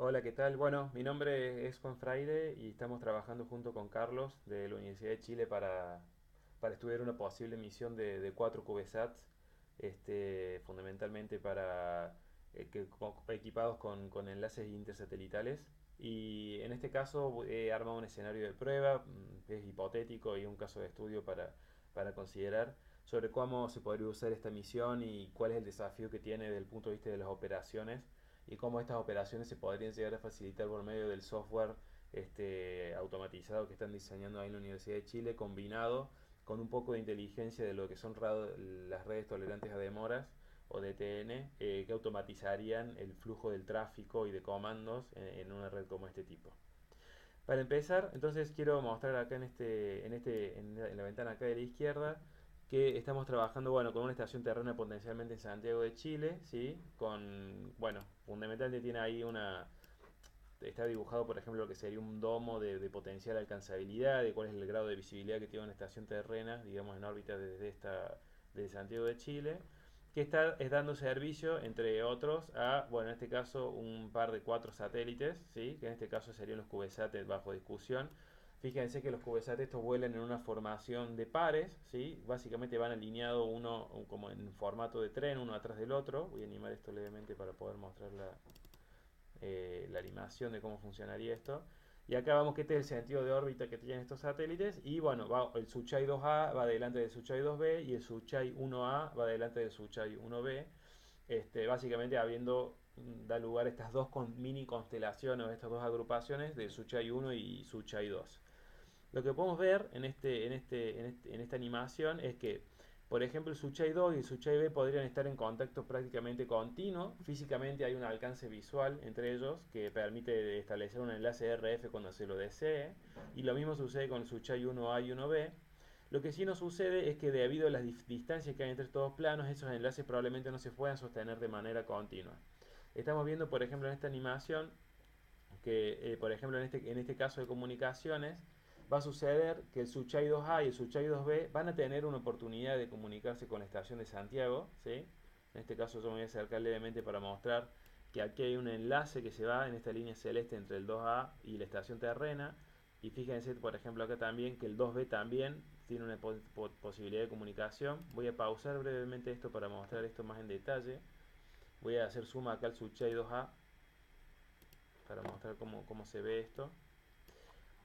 Hola, ¿qué tal? Bueno, mi nombre es Juan Fraire y estamos trabajando junto con Carlos de la Universidad de Chile para estudiar una posible misión de 4 CubeSats, fundamentalmente para equipados con enlaces intersatelitales. Y en este caso he armado un escenario de prueba, es hipotético y un caso de estudio para considerar sobre cómo se podría usar esta misión y cuál es el desafío que tiene desde el punto de vista de las operaciones y cómo estas operaciones se podrían llegar a facilitar por medio del software automatizado que están diseñando ahí en la Universidad de Chile, combinado con un poco de inteligencia de lo que son las redes tolerantes a demoras o DTN, que automatizarían el flujo del tráfico y de comandos en una red como este tipo. Para empezar, entonces quiero mostrar acá en la ventana acá de la izquierda que estamos trabajando, bueno, con una estación terrena potencialmente en Santiago de Chile, ¿sí? Bueno, fundamentalmente tiene ahí está dibujado, por ejemplo, lo que sería un domo de potencial alcanzabilidad, de cuál es el grado de visibilidad que tiene una estación terrena, digamos, en órbita desde Santiago de Chile, que es dando servicio, entre otros, a, bueno, en este caso, un par de 4 satélites, ¿sí? Que en este caso serían los CubeSat bajo discusión. Fíjense que los CubeSat estos vuelan en una formación de pares, ¿sí? Básicamente van alineados uno como en formato de tren, uno atrás del otro. Voy a animar esto levemente para poder mostrar la animación de cómo funcionaría esto. Y acá vamos que este es el sentido de órbita que tienen estos satélites. Y bueno, el Suchai 2A va delante del Suchai 2B y el Suchai 1A va delante del Suchai 1B. Básicamente da lugar a estas mini constelaciones o estas dos agrupaciones de Suchai 1 y Suchai 2. Lo que podemos ver en esta animación es que, por ejemplo, el Suchai 2 y el Suchai B podrían estar en contacto prácticamente continuo. Físicamente hay un alcance visual entre ellos que permite establecer un enlace RF cuando se lo desee. Y lo mismo sucede con el Suchai 1A y 1B. Lo que sí nos sucede es que debido a las distancias que hay entre estos dos planos, esos enlaces probablemente no se puedan sostener de manera continua. Estamos viendo, por ejemplo, en esta animación que, por ejemplo, en este caso de comunicaciones, va a suceder que el Suchai 2A y el Suchai 2B van a tener una oportunidad de comunicarse con la estación de Santiago, ¿sí? En este caso yo me voy a acercar levemente para mostrar que aquí hay un enlace que se va en esta línea celeste entre el 2A y la estación terrena. Y fíjense, por ejemplo, acá también que el 2B también tiene una posibilidad de comunicación. Voy a pausar brevemente esto para mostrar esto más en detalle. Voy a hacer suma acá al Suchai 2A para mostrar cómo se ve esto.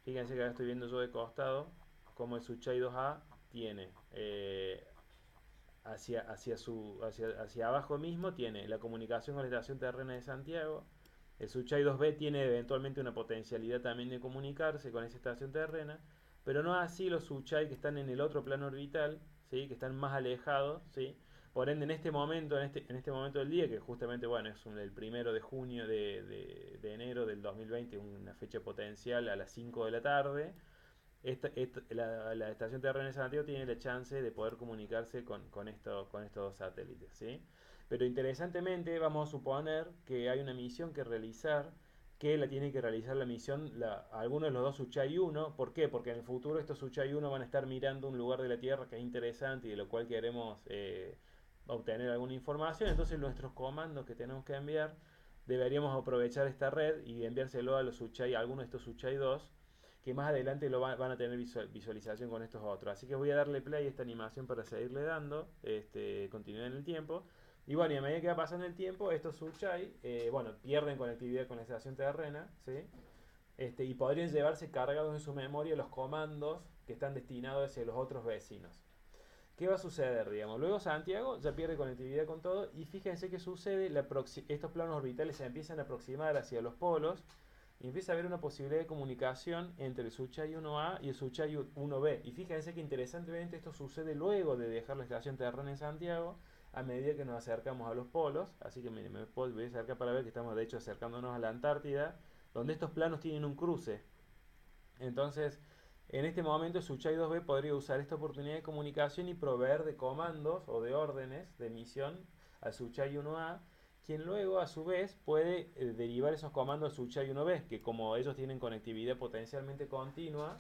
Fíjense que ahora estoy viendo yo de costado cómo el Suchai 2A tiene hacia abajo mismo tiene la comunicación con la estación terrena de Santiago. El Suchai 2B tiene eventualmente una potencialidad también de comunicarse con esa estación terrena, pero no así los Suchai que están en el otro plano orbital, ¿sí? Que están más alejados, ¿sí? Por ende, en este momento del día, que justamente bueno, es el 1 de junio de enero del 2020, una fecha potencial a las 5 de la tarde, la estación terrestre de Santiago tiene la chance de poder comunicarse con estos dos satélites, ¿sí? Pero interesantemente vamos a suponer que hay una misión que realizar, que la tiene que realizar la misión alguno de los dos Suchai 1. ¿Por qué? Porque en el futuro estos Suchai 1 van a estar mirando un lugar de la Tierra que es interesante y de lo cual queremos obtener alguna información. Entonces nuestros comandos que tenemos que enviar deberíamos aprovechar esta red y enviárselo a alguno de estos Suchai 2 que más adelante van a tener visualización con estos otros. Así que voy a darle play a esta animación para seguirle dando continuidad en el tiempo. Y bueno, y a medida que va pasando el tiempo, estos Suchai, bueno, pierden conectividad con la estación terrena, ¿sí? Y podrían llevarse cargados en su memoria los comandos que están destinados hacia los otros vecinos. ¿Qué va a suceder, digamos? Luego Santiago ya pierde conectividad con todo y fíjense que sucede, estos planos orbitales se empiezan a aproximar hacia los polos y empieza a haber una posibilidad de comunicación entre el Suchai 1A y el Suchai 1B. Y fíjense que interesantemente esto sucede luego de dejar la estación terrena en Santiago a medida que nos acercamos a los polos. Así que me voy a acercar para ver que estamos de hecho acercándonos a la Antártida, donde estos planos tienen un cruce. Entonces, en este momento Suchai 2B podría usar esta oportunidad de comunicación y proveer de comandos o de órdenes de emisión al Suchai 1A, quien luego a su vez puede derivar esos comandos al Suchai 1B, que como ellos tienen conectividad potencialmente continua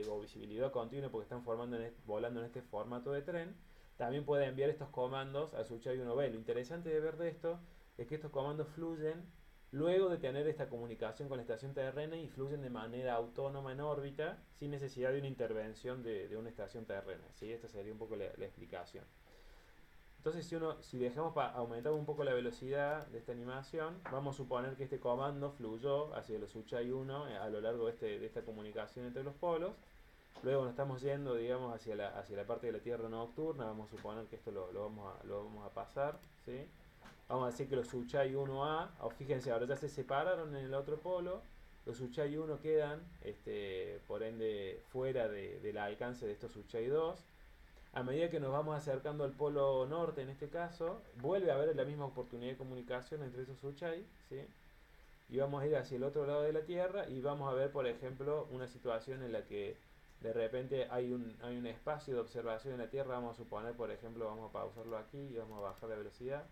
o visibilidad continua porque están volando en este formato de tren, también puede enviar estos comandos al Suchai 1B. Lo interesante de ver de esto es que estos comandos fluyen luego de tener esta comunicación con la estación terrena y fluyen de manera autónoma en órbita sin necesidad de una intervención de una estación terrena. ¿Sí? Esta sería un poco la explicación. Entonces, si dejamos para aumentar un poco la velocidad de esta animación, vamos a suponer que este comando fluyó hacia los Uchai 1 a lo largo de esta comunicación entre los polos. Luego nos estamos yendo, digamos, hacia la parte de la Tierra nocturna. Vamos a suponer que esto lo vamos a pasar, ¿sí? Vamos a decir que los Uchai 1A, fíjense, ahora ya se separaron en el otro polo. Los Uchai 1 quedan, por ende, fuera del alcance de estos Uchai 2. A medida que nos vamos acercando al polo norte, en este caso, vuelve a haber la misma oportunidad de comunicación entre esos Uchai, ¿sí? Y vamos a ir hacia el otro lado de la Tierra y vamos a ver, por ejemplo, una situación en la que de repente hay un espacio de observación en la Tierra. Vamos a suponer, por ejemplo, vamos a pausarlo aquí y vamos a bajar la velocidad,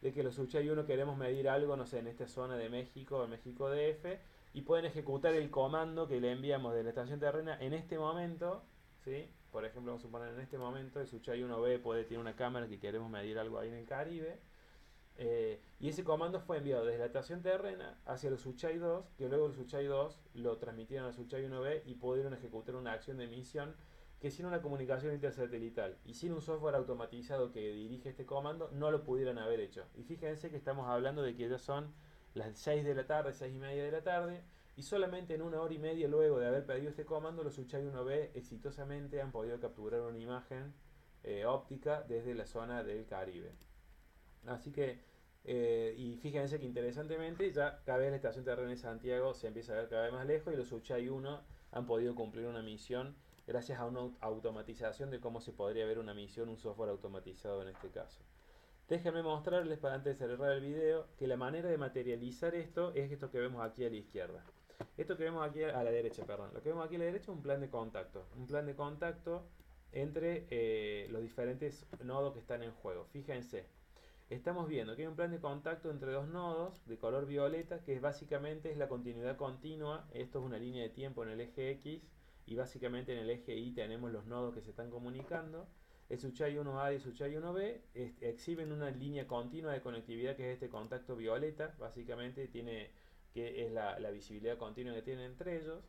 de que los Uchai 1 queremos medir algo, no sé, en esta zona de México, en México DF, y pueden ejecutar el comando que le enviamos de la estación terrena en este momento, ¿sí? Por ejemplo, vamos a suponer en este momento el Uchai 1B puede tener una cámara que queremos medir algo ahí en el Caribe, y ese comando fue enviado desde la estación terrena hacia los Uchai 2, que luego los Uchai 2 lo transmitieron a los Uchai 1B y pudieron ejecutar una acción de emisión que sin una comunicación intersatelital y sin un software automatizado que dirige este comando no lo pudieran haber hecho. Y fíjense que estamos hablando de que ya son las 6 de la tarde, 6 y media de la tarde, y solamente en una hora y media luego de haber pedido este comando, los Uchai 1B exitosamente han podido capturar una imagen óptica desde la zona del Caribe. Así que, y fíjense que interesantemente, ya cada vez la estación terrena de Santiago se empieza a ver cada vez más lejos y los Uchai 1 han podido cumplir una misión gracias a una automatización de cómo se podría ver una misión, un software automatizado en este caso. Déjenme mostrarles, para antes de cerrar el video, que la manera de materializar esto es esto que vemos aquí a la izquierda. Esto que vemos aquí a la derecha, perdón. Lo que vemos aquí a la derecha es un plan de contacto. Un plan de contacto entre los diferentes nodos que están en juego. Fíjense, estamos viendo que hay un plan de contacto entre dos nodos de color violeta que básicamente es la continuidad continua. Esto es una línea de tiempo en el eje X y básicamente en el eje Y tenemos los nodos que se están comunicando. El Uchai 1A y el Uchai 1B exhiben una línea continua de conectividad que es este contacto violeta, básicamente que es la visibilidad continua que tienen entre ellos.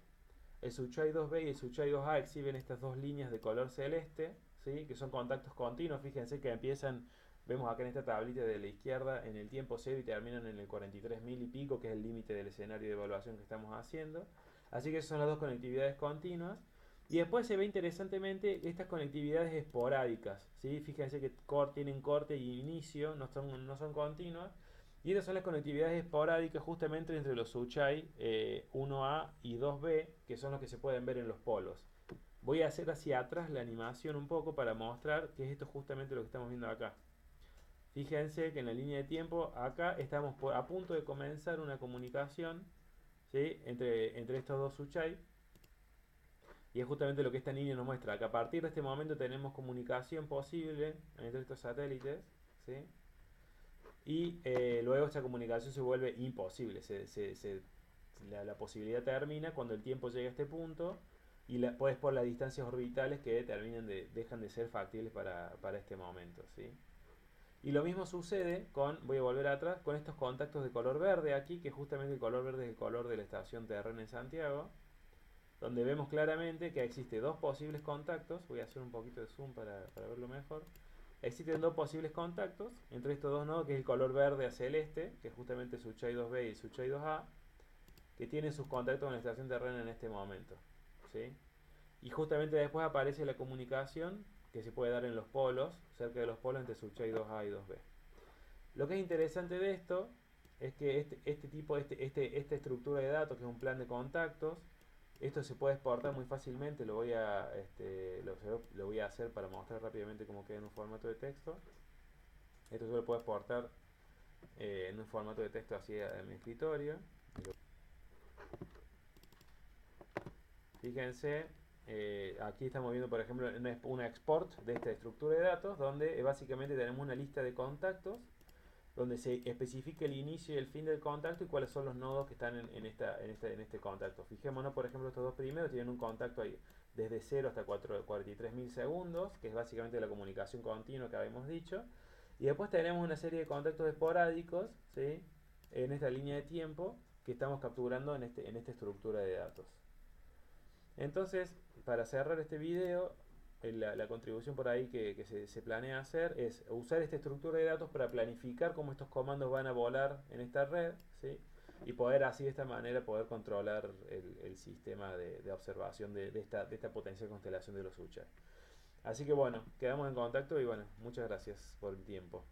El Uchai 2B y el Uchai 2A exhiben estas dos líneas de color celeste, ¿sí? Que son contactos continuos. Fíjense que empiezan, vemos acá en esta tablita de la izquierda, en el tiempo cero y terminan en el 43.000 y pico, que es el límite del escenario de evaluación que estamos haciendo. Así que esas son las dos conectividades continuas. Y después se ve interesantemente estas conectividades esporádicas, ¿sí? Fíjense que tienen corte y inicio, no son continuas. Y estas son las conectividades esporádicas justamente entre los Uchai 1A y 2B, que son los que se pueden ver en los polos. Voy a hacer hacia atrás la animación un poco para mostrar que esto es justamente lo que estamos viendo acá. Fíjense que en la línea de tiempo acá estamos a punto de comenzar una comunicación, ¿sí? entre estos dos Uchai. Y es justamente lo que esta línea nos muestra, que a partir de este momento tenemos comunicación posible entre estos satélites, ¿sí? Y luego esta comunicación se vuelve imposible, la posibilidad termina cuando el tiempo llega a este punto y pues por las distancias orbitales que dejan de ser factibles para este momento, ¿sí? Y lo mismo sucede voy a volver atrás, con estos contactos de color verde aquí, que justamente el color verde es el color de la estación terrena en Santiago, donde vemos claramente que existe dos posibles contactos. Voy a hacer un poquito de zoom para verlo mejor. Existen dos posibles contactos entre estos dos nodos, que es el color verde a celeste, que es justamente Uchai 2B y Uchai 2A, que tienen sus contactos en la estación terrena en este momento, ¿sí? Y justamente después aparece la comunicación que se puede dar en los polos, cerca de los polos entre Uchai 2A y 2B. Lo que es interesante de esto es que esta estructura de datos, que es un plan de contactos, esto se puede exportar muy fácilmente. Lo voy a hacer para mostrar rápidamente cómo queda en un formato de texto. Esto se lo puedo exportar en un formato de texto así en mi escritorio. Fíjense, aquí estamos viendo, por ejemplo, una export de esta estructura de datos, donde básicamente tenemos una lista de contactos donde se especifica el inicio y el fin del contacto y cuáles son los nodos que están en este contacto. Fijémonos, por ejemplo, estos dos primeros tienen un contacto ahí desde 0 hasta 43.000 segundos, que es básicamente la comunicación continua que habíamos dicho. Y después tenemos una serie de contactos esporádicos, ¿sí? en esta línea de tiempo que estamos capturando en esta estructura de datos. Entonces, para cerrar este video, la contribución por ahí que se planea hacer es usar esta estructura de datos para planificar cómo estos comandos van a volar en esta red, ¿sí? Y poder así de esta manera poder controlar el sistema de observación de esta potencial constelación de los Uchai. Así que bueno, quedamos en contacto y bueno, muchas gracias por el tiempo.